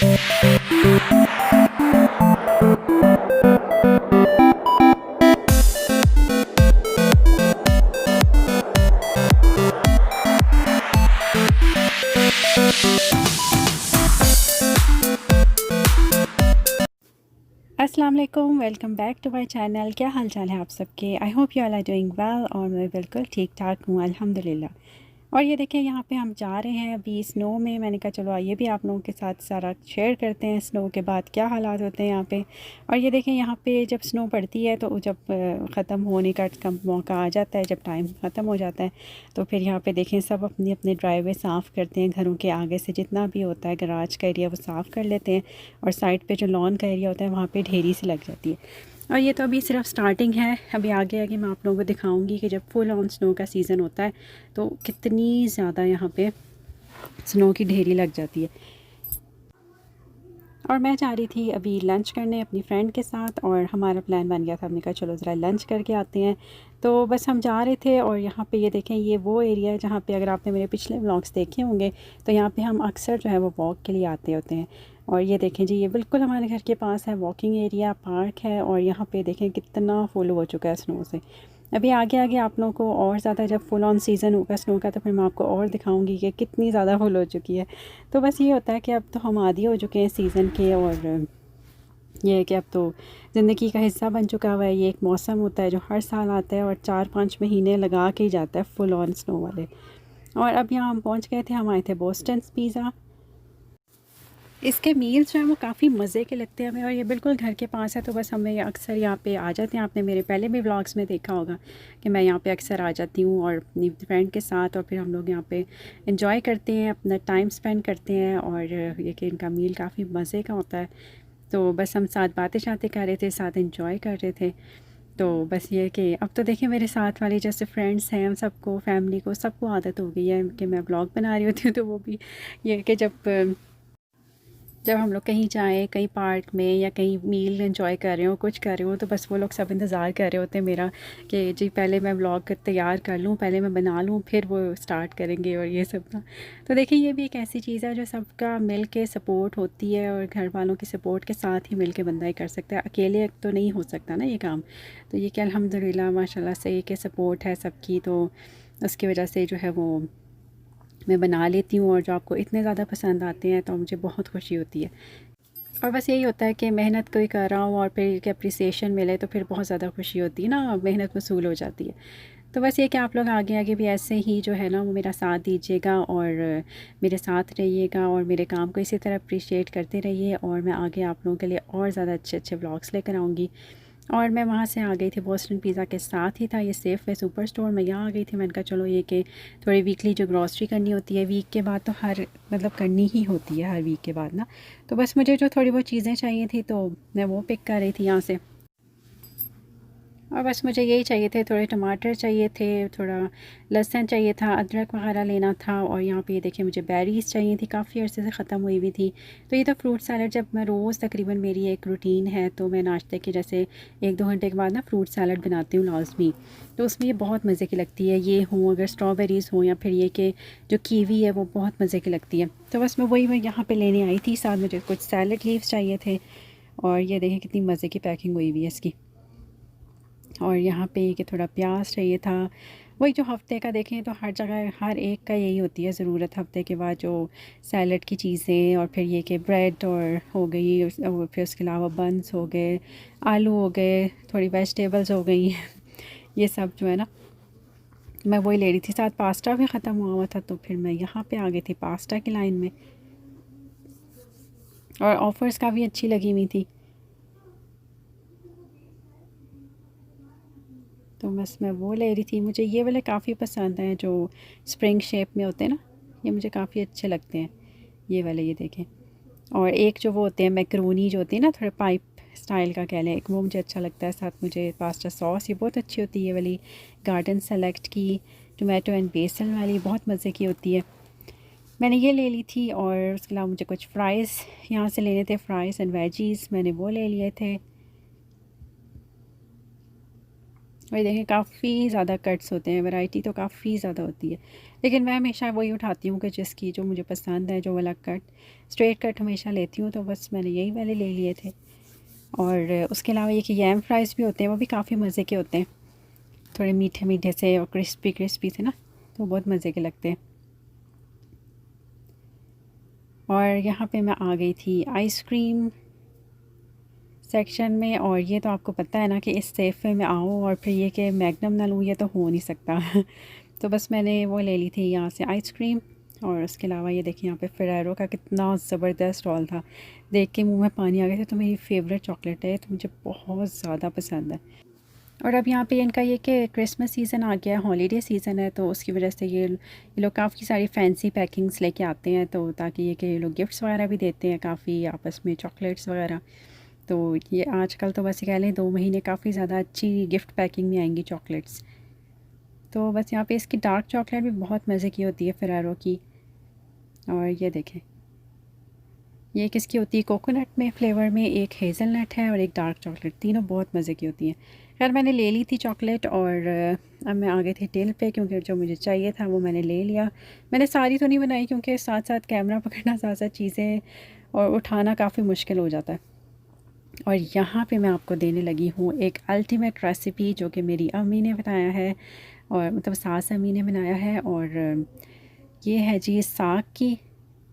अस्सलाम वालेकुम, welcome back to my channel. क्या हाल चाल है आप सबके? I hope you all are doing well. और मैं बिल्कुल ठीक ठाक हूँ अल्हम्दुलिल्लाह। और ये देखें, यहाँ पे हम जा रहे हैं अभी स्नो में। मैंने कहा चलो आइए भी आप लोगों के साथ सारा शेयर करते हैं स्नो के बाद क्या हालात होते हैं यहाँ पे। और ये देखें, यहाँ पे जब स्नो पड़ती है तो जब ख़त्म होने का मौका आ जाता है, जब टाइम ख़त्म हो जाता है, तो फिर यहाँ पे देखें सब अपनी अपनी ड्राइवे साफ़ करते हैं। घरों के आगे से जितना भी होता है गराज का एरिया वो साफ़ कर लेते हैं। और साइड पे जो लॉन का एरिया होता है वहाँ पे ढेरी सी लग जाती है। और ये तो अभी सिर्फ स्टार्टिंग है। अभी आगे आगे मैं आप लोगों को दिखाऊंगी कि जब फुल ऑन स्नो का सीज़न होता है तो कितनी ज़्यादा यहाँ पे स्नो की ढेरी लग जाती है। और मैं जा रही थी अभी लंच करने अपनी फ्रेंड के साथ, और हमारा प्लान बन गया था, हमने कहा चलो ज़रा लंच करके आते हैं। तो बस हम जा रहे थे। और यहाँ पे ये देखें, ये वो एरिया है जहाँ पे अगर आपने मेरे पिछले व्लॉग्स देखे होंगे तो यहाँ पे हम अक्सर जो है वो वॉक के लिए आते होते हैं। और ये देखें जी, ये बिल्कुल हमारे घर के पास है, वॉकिंग एरिया पार्क है। और यहाँ पे देखें कितना फुल हो चुका है स्नो से। अभी आगे आगे आप लोगों को और ज़्यादा जब फुल ऑन सीज़न होगा स्नो का तो फिर मैं आपको और दिखाऊंगी कि कितनी ज़्यादा फुल हो चुकी है। तो बस ये होता है कि अब तो हम आदी हो चुके हैं सीज़न के। और ये है कि अब तो ज़िंदगी का हिस्सा बन चुका हुआ है। ये एक मौसम होता है जो हर साल आता है और 4-5 महीने लगा के ही जाता है फुल ऑन स्नो वाले। और अब यहाँ हम पहुँच गए थे, हम आए थे बोस्टन्स पिज़्ज़ा। इसके मील्स जो हैं वो काफ़ी मज़े के लगते हैं हमें, और ये बिल्कुल घर के पास है तो बस हमें अक्सर यहाँ पे आ जाते हैं। आपने मेरे पहले भी व्लॉग्स में देखा होगा कि मैं यहाँ पे अक्सर आ जाती हूँ और अपनी फ्रेंड के साथ, और फिर हम लोग यहाँ पे इंजॉय करते हैं, अपना टाइम स्पेंड करते हैं। और ये कि इनका मील काफ़ी मज़े का होता है। तो बस हम साथ बातें शातें कर रहे थे, साथ इंजॉय कर रहे थे। तो बस ये कि अब तो देखिए मेरे साथ वाली जैसे फ्रेंड्स हैं, हम सबको, फैमिली को, सबको आदत हो गई है कि मैं व्लॉग बना रही होती हूँ। तो वो भी ये कि जब हम लोग कहीं जाएँ, कहीं पार्क में या कहीं मील एंजॉय कर रहे हो, कुछ कर रहे हो, तो बस वो लोग सब इंतज़ार कर रहे होते हैं मेरा कि जी पहले मैं व्लॉग तैयार कर लूँ, पहले मैं बना लूँ, फिर वो स्टार्ट करेंगे और ये सब ना। तो देखिए ये भी एक ऐसी चीज़ है जो सबका मिल के सपोर्ट होती है, और घर वालों की सपोर्ट के साथ ही मिल के बंदा ही कर सकता है। अकेले तो नहीं हो सकता ना ये काम। तो ये कि अल्हम्दुलिल्लाह माशाल्लाह से कि सपोर्ट है सबकी, तो उसकी वजह से जो है वो मैं बना लेती हूँ। और जो आपको इतने ज़्यादा पसंद आते हैं तो मुझे बहुत खुशी होती है। और बस यही होता है कि मेहनत कोई कर रहा हूँ और फिर कि अप्रिसिएशन मिले तो फिर बहुत ज़्यादा खुशी होती है ना, मेहनत वसूल हो जाती है। तो बस ये कि आप लोग आगे आगे भी ऐसे ही जो है ना वो मेरा साथ दीजिएगा, और मेरे साथ रहिएगा, और मेरे काम को इसी तरह अप्रिशिएट करते रहिए। और मैं आगे आप लोगों के लिए और ज़्यादा अच्छे अच्छे व्लॉग्स लेकर आऊँगी। और मैं वहाँ से आ गई थी, बोस्टन पिज़्ज़ा के साथ ही था ये सेफ वे सुपर स्टोर। मैं यहाँ आ गई थी, मैंने कहा चलो ये कि थोड़ी वीकली जो ग्रॉसरी करनी होती है वीक के बाद, तो हर मतलब करनी ही होती है हर वीक के बाद ना। तो बस मुझे जो थोड़ी बहुत चीज़ें चाहिए थी तो मैं वो पिक कर रही थी यहाँ से। और बस मुझे यही चाहिए थे, थोड़े टमाटर चाहिए थे, थोड़ा लहसुन चाहिए था, अदरक वगैरह लेना था। और यहाँ पे ये देखिए मुझे बेरीज़ चाहिए थी, काफ़ी अर्से से ख़त्म हुई हुई थी। तो ये तो फ्रूट सैलड, जब मैं रोज़ तकरीबन मेरी एक रूटीन है तो मैं नाश्ते के जैसे 1-2 घंटे के बाद ना फ्रूट सैलड बनाती हूँ लाजमी। तो उसमें ये बहुत मज़े की लगती है। ये हो अगर स्ट्रॉबेरीज़ हो या फिर ये कि जो कीवी है वो बहुत मज़े की लगती है। तो बस मैं यहाँ पर लेने आई थी। साथ मुझे कुछ सैलड लीव्स चाहिए थे। और ये देखें कितनी मज़े की पैकिंग हुई हुई है इसकी। और यहाँ पे कि थोड़ा प्याज चाहिए था। वही जो हफ़्ते का देखें तो हर जगह हर एक का यही होती है ज़रूरत, हफ़्ते के बाद जो सैलड की चीज़ें। और फिर ये कि ब्रेड और हो गई, और फिर उसके अलावा बन्स हो गए, आलू हो गए, थोड़ी वेजिटेबल्स हो गई। ये सब जो है ना मैं वही ले रही थी। साथ पास्ता भी ख़त्म हुआ हुआ था तो फिर मैं यहाँ पे आ गई थी पास्ता की लाइन में। और ऑफ़र्स काफ़ी अच्छी लगी हुई थी। तो बस मैं वो ले रही थी। मुझे ये वाले काफ़ी पसंद हैं जो स्प्रिंग शेप में होते हैं ना, ये मुझे काफ़ी अच्छे लगते हैं ये वाले, ये देखें। और एक जो वो होते हैं मैकरोनी जो होती है ना, थोड़ा पाइप स्टाइल का कह लें, एक वो मुझे अच्छा लगता है। साथ मुझे पास्ता सॉस ये बहुत अच्छी होती है, ये वाली गार्डन सेलेक्ट की टोमेटो एंड बेसल वाली बहुत मज़े की होती है। मैंने ये ले ली थी। और उसके अलावा मुझे कुछ फ़्राइज़ यहाँ से लेने थे, फ़्राइज़ एंड वेजीज़, मैंने वो ले लिए थे। वही देखें काफ़ी ज़्यादा कट्स होते हैं, वैरायटी तो काफ़ी ज़्यादा होती है, लेकिन मैं हमेशा वही उठाती हूँ कि जिसकी जो मुझे पसंद है, जो वाला कट स्ट्रेट कट हमेशा लेती हूँ, तो बस मैंने यही वाले ले लिए थे। और उसके अलावा ये कि यैम फ्राइज़ भी होते हैं, वो भी काफ़ी मज़े के होते हैं, थोड़े मीठे मीठे से और क्रिस्पी क्रिस्पी से ना, तो बहुत मज़े के लगते हैं। और यहाँ पे मैं आ गई थी आइसक्रीम सेक्शन में, और ये तो आपको पता है ना कि इस सेफ़े में आओ और फिर ये कि मैग्नम ना लूँ, ये तो हो नहीं सकता तो बस मैंने वो ले ली थी यहाँ से आइसक्रीम। और उसके अलावा ये देखिए यहाँ पे फेरेरो का कितना ज़बरदस्त स्टॉल था, देख के मुंह में पानी आ गया था। तो मेरी फेवरेट चॉकलेट है, तो मुझे बहुत ज़्यादा पसंद है। और अब यहाँ पे इनका ये कि क्रिसमस सीज़न आ गया है, हॉलीडे सीज़न है, तो उसकी वजह से ये लोग काफ़ी सारी फैंसी पैकिंग्स लेके आते हैं, तो ताकि ये कि ये लोग गिफ्ट्स वगैरह भी देते हैं काफ़ी आपस में, चॉकलेट्स वगैरह। तो ये आजकल तो बस कह लें 2 महीने काफ़ी ज़्यादा अच्छी गिफ्ट पैकिंग में आएंगी चॉकलेट्स। तो बस यहाँ पे इसकी डार्क चॉकलेट भी बहुत मज़े की होती है फेरेरो की। और ये देखें, ये किसकी होती है, कोकोनट में फ्लेवर में, एक हेज़लनट है और एक डार्क चॉकलेट, तीनों बहुत मज़े की होती हैं। खैर मैंने ले ली थी चॉकलेट, और अब मैं आ गई थी टिल पे, क्योंकि जो मुझे चाहिए था वो मैंने ले लिया। मैंने सारी तो नहीं बनाई, क्योंकि साथ साथ कैमरा पकड़ना, साथ साथ चीज़ें और उठाना काफ़ी मुश्किल हो जाता है। और यहाँ पे मैं आपको देने लगी हूँ एक अल्टीमेट रेसिपी, जो कि मेरी अम्मी ने बनाया है, और मतलब सास अम्मी ने बनाया है। और ये है जी साग की।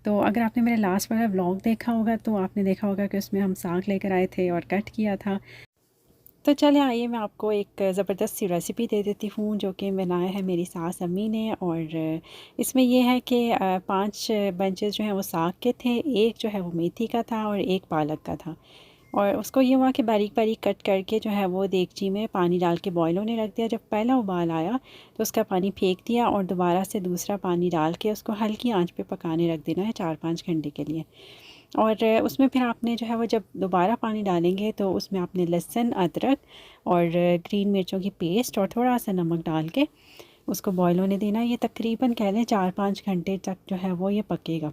तो अगर आपने मेरा लास्ट वाला व्लॉग देखा होगा, तो आपने देखा होगा कि उसमें हम साग लेकर आए थे और कट किया था। तो चलिए आइए मैं आपको एक ज़बरदस्त सी रेसिपी दे देती हूँ, जो कि बनाया है मेरी सास अम्मी ने। और इसमें ये है कि 5 बंचेस जो हैं वो साग के थे, एक जो है वो मेथी का था और एक पालक का था। और उसको ये हुआ कि बारीक बारीक कट करके जो है वो देगची में पानी डाल के बॉयल होने रख दिया। जब पहला उबाल आया तो उसका पानी फेंक दिया, और दोबारा से दूसरा पानी डाल के उसको हल्की आंच पे पकाने रख देना है 4-5 घंटे के लिए। और उसमें फिर आपने जो है वो जब दोबारा पानी डालेंगे, तो उसमें आपने लहसुन, अदरक और ग्रीन मिर्चों की पेस्ट और थोड़ा सा नमक डाल के उसको बॉयल होने देना। ये तकरीबन कह लें 4-5 घंटे तक जो है वो ये पकेगा,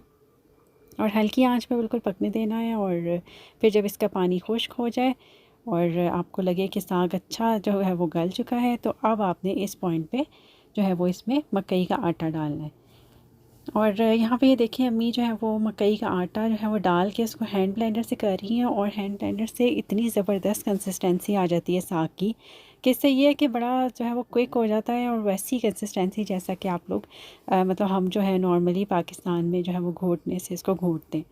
और हल्की आंच पे बिल्कुल पकने देना है। और फिर जब इसका पानी खुश्क हो जाए और आपको लगे कि साग अच्छा जो है वो गल चुका है, तो अब आपने इस पॉइंट पे जो है वो इसमें मकई का आटा डालना है। और यहाँ पे ये देखिए अम्मी जो है वो मकई का आटा जो है वो डाल के उसको हैंड ब्लेंडर से कर रही हैं, और हैंड ब्लेंडर से इतनी ज़बरदस्त कंसिस्टेंसी आ जाती है साग की, कि इससे ये है कि बड़ा जो है वो क्विक हो जाता है, और वैसी कंसिस्टेंसी जैसा कि आप लोग मतलब हम जो है नॉर्मली पाकिस्तान में जो है वो घोटने से इसको घोटते हैं।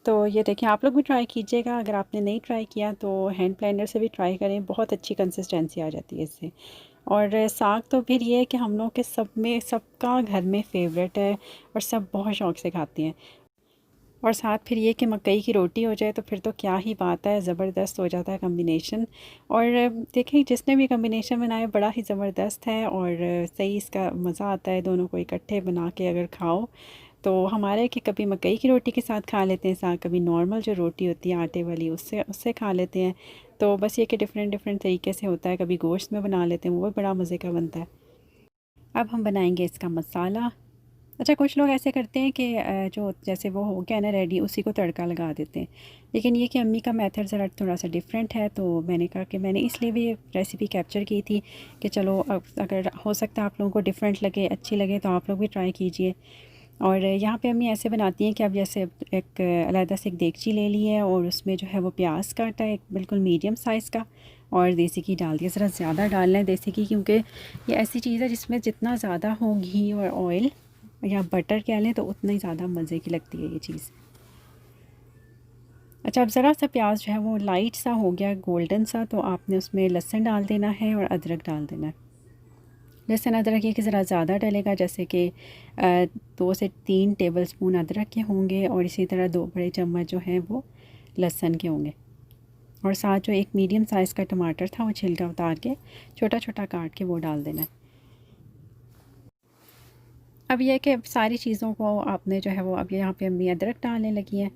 तो ये देखिए आप लोग भी ट्राई कीजिएगा, अगर आपने नहीं ट्राई किया तो हैंड ब्लेंडर से भी ट्राई करें, बहुत अच्छी कंसिस्टेंसी आ जाती है इससे। और साग तो फिर ये है कि हम लोग के सब में, सबका घर में फेवरेट है, और सब बहुत शौक़ से खाते हैं। और साथ फिर ये कि मकई की रोटी हो जाए, तो फिर तो क्या ही बात है, ज़बरदस्त हो जाता है कॉम्बिनेशन। और देखिए जिसने भी कॉम्बिनेशन बनाया बड़ा ही ज़बरदस्त है, और सही इसका मज़ा आता है दोनों को इकट्ठे बना के अगर खाओ। तो हमारे कि कभी मकई की रोटी के साथ खा लेते हैं साग, कभी नॉर्मल जो रोटी होती है आटे वाली उससे उससे खा लेते हैं। तो बस ये कि डिफ़रेंट डिफ़रेंट तरीके से होता है, कभी गोश्त में बना लेते हैं, वो भी बड़ा मज़े का बनता है। अब हम बनाएंगे इसका मसाला। अच्छा कुछ लोग ऐसे करते हैं कि जो जैसे वो हो गया ना रेडी, उसी को तड़का लगा देते हैं, लेकिन ये कि अम्मी का मेथड ज़रा थोड़ा सा डिफरेंट है। तो मैंने कहा कि मैंने इसलिए भी रेसिपी कैप्चर की थी कि चलो अब अगर हो सकता है आप लोगों को डिफरेंट लगे, अच्छी लगे, तो आप लोग भी ट्राई कीजिए। और यहाँ पे अम्मी ऐसे बनाती हैं कि अब जैसे एक अलहदा से एक देगची ले ली है, और उसमें जो है वो प्याज काटा है एक बिल्कुल मीडियम साइज़ का, और देसी घी डाल दिया, ज़रा ज़्यादा डालना है देसी घी, क्योंकि ये ऐसी चीज़ है जिसमें जितना ज़्यादा हो घी और ऑयल या बटर कह लें, तो उतना ही ज़्यादा मज़े की लगती है ये चीज़। अच्छा अब ज़रा सा प्याज जो है वो लाइट सा हो गया, गोल्डन सा, तो आपने उसमें लहसुन डाल देना है और अदरक डाल देना है। लहसुन अदरक ये कि ज़रा ज़्यादा डलेगा, जैसे कि 2 से 3 टेबलस्पून अदरक के होंगे, और इसी तरह 2 बड़े चम्मच जो हैं वो लहसुन के होंगे। और साथ जो एक मीडियम साइज़ का टमाटर था वो छिलका उतार के छोटा छोटा काट के वो डाल देना है। अब यह है कि सारी चीज़ों को आपने जो है वो, अब यहाँ पे अम्मी अदरक डालने लगी है,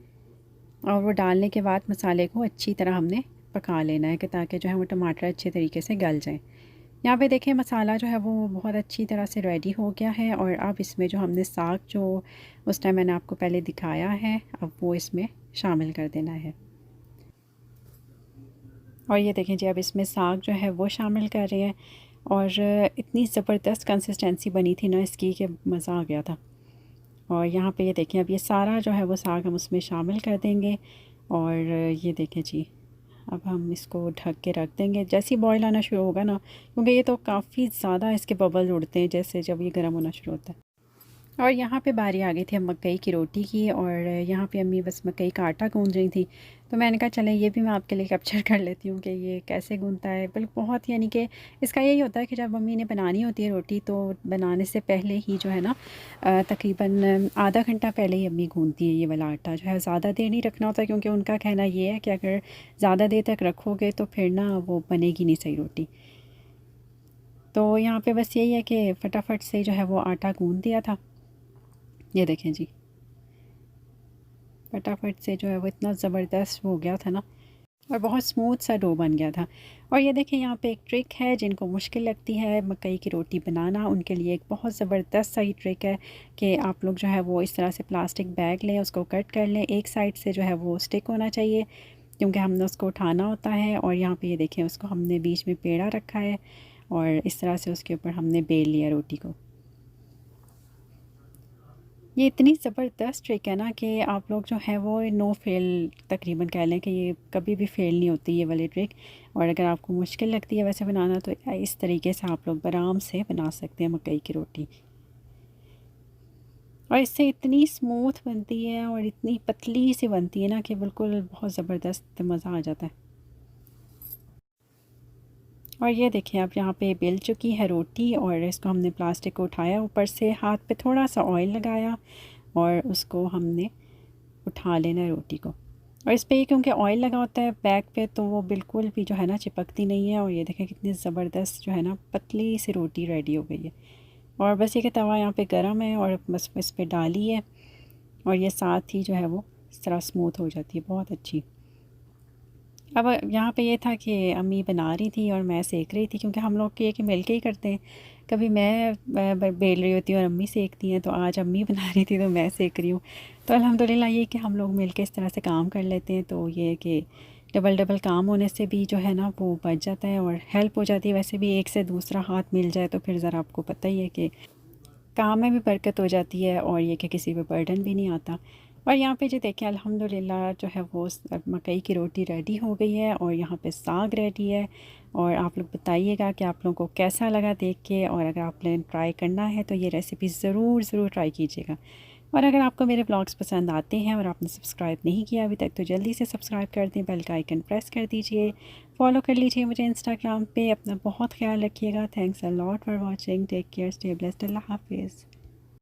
और वो डालने के बाद मसाले को अच्छी तरह हमने पका लेना है, कि ताकि जो है वो टमाटर अच्छे तरीके से गल जाए। यहाँ पे देखें मसाला जो है वो बहुत अच्छी तरह से रेडी हो गया है, और अब इसमें जो हमने साग जो उस टाइम मैंने आपको पहले दिखाया है, अब वो इसमें शामिल कर देना है। और ये देखें जी, अब इसमें साग जो है वो शामिल कर रहे हैं। और इतनी ज़बरदस्त कंसिस्टेंसी बनी थी ना इसकी कि मज़ा आ गया था। और यहाँ पे ये देखें, अब ये सारा जो है वो साग हम उसमें शामिल कर देंगे। और ये देखें जी, अब हम इसको ढक के रख देंगे। जैसे ही बॉयल आना शुरू होगा ना, क्योंकि ये तो काफ़ी ज़्यादा इसके बबल उड़ते हैं जैसे जब ये गर्म होना शुरू होता है। और यहाँ पे बारी आ गई थी अब मकई की रोटी की। और यहाँ पे अम्मी बस मकई का आटा गूंद रही थी। तो मैंने कहा चलें ये भी मैं आपके लिए कैप्चर कर लेती हूँ कि ये कैसे गूंदता है। बिल्कुल बहुत, यानी कि इसका यही होता है कि जब मम्मी ने बनानी होती है रोटी तो बनाने से पहले ही जो है ना, तकरीबन आधा घंटा पहले ही अम्मी गूंदती है ये वाला आटा। जो है ज़्यादा देर नहीं रखना होता, क्योंकि उनका कहना ये है कि अगर ज़्यादा देर तक रखोगे तो फिर ना वो बनेगी नहीं सही रोटी। तो यहाँ पे बस यही है कि फटाफट से जो है वो आटा गूंद दिया था। ये देखें जी, फटाफट से जो है वो इतना ज़बरदस्त हो गया था ना, और बहुत स्मूथ सा डो बन गया था। और ये देखें, यहाँ पे एक ट्रिक है, जिनको मुश्किल लगती है मकई की रोटी बनाना उनके लिए एक बहुत ज़बरदस्त सा ही ट्रिक है कि आप लोग जो है वो इस तरह से प्लास्टिक बैग लें, उसको कट कर लें, एक साइड से जो है वो स्टिक होना चाहिए, क्योंकि हमने उसको उठाना होता है। और यहाँ पे ये देखें, उसको हमने बीच में पेड़ा रखा है और इस तरह से उसके ऊपर हमने बेल लिया रोटी को। ये इतनी ज़बरदस्त ट्रिक है ना कि आप लोग जो है वो नो फेल तकरीबन कह लें कि ये कभी भी फेल नहीं होती ये वाली ट्रिक। और अगर आपको मुश्किल लगती है वैसे बनाना तो इस तरीके से आप लोग आराम से बना सकते हैं मकई की रोटी। और इससे इतनी स्मूथ बनती है और इतनी पतली सी बनती है ना कि बिल्कुल बहुत ज़बरदस्त मज़ा आ जाता है। और ये देखिए, आप यहाँ पे बेल चुकी है रोटी और इसको हमने प्लास्टिक को उठाया, ऊपर से हाथ पे थोड़ा सा ऑयल लगाया और उसको हमने उठा लेना है रोटी को। और इस पे क्योंकि ऑयल लगा होता है बैक पे तो वो बिल्कुल भी जो है ना चिपकती नहीं है। और ये देखें कितनी ज़बरदस्त जो है ना पतली सी रोटी रेडी हो गई है। और बस ये कि तवा यहाँ पे गर्म है और बस इस पे डाली है और ये साथ ही जो है वो इस तरह स्मूथ हो जाती है, बहुत अच्छी। अब यहाँ पे ये था कि अम्मी बना रही थी और मैं सेक रही थी, क्योंकि हम लोग ये कि मिल के ही करते हैं। कभी मैं बेल रही होती हूँ और अम्मी सेकती हैं, तो आज अम्मी बना रही थी तो मैं सेक रही हूँ। तो अल्हम्दुलिल्लाह ये कि हम लोग मिल के इस तरह से काम कर लेते हैं, तो ये कि डबल डबल काम होने से भी जो है ना वो बच जाता है और हेल्प हो जाती है। वैसे भी एक से दूसरा हाथ मिल जाए तो फिर ज़रा आपको पता ही है कि काम में भी बरकत हो जाती है और ये कि किसी पे बर्डन भी नहीं आता। और यहाँ पे जो देखें अल्हम्दुलिल्लाह जो है वो मकई की रोटी रेडी हो गई है और यहाँ पे साग रेडी है। और आप लोग बताइएगा कि आप लोगों को कैसा लगा देख के, और अगर आपने ट्राई करना है तो ये रेसिपी ज़रूर ज़रूर ट्राई कीजिएगा। और अगर आपको मेरे ब्लॉग्स पसंद आते हैं और आपने सब्सक्राइब नहीं किया अभी तक तो जल्दी से सब्सक्राइब कर दें, बेल का आइकन प्रेस कर दीजिए, फॉलो कर लीजिए मुझे इंस्टाग्राम पे। अपना बहुत ख्याल रखिएगा। Thanks a lot for watching, take care, stay blessed, अल्लाह हाफिज़।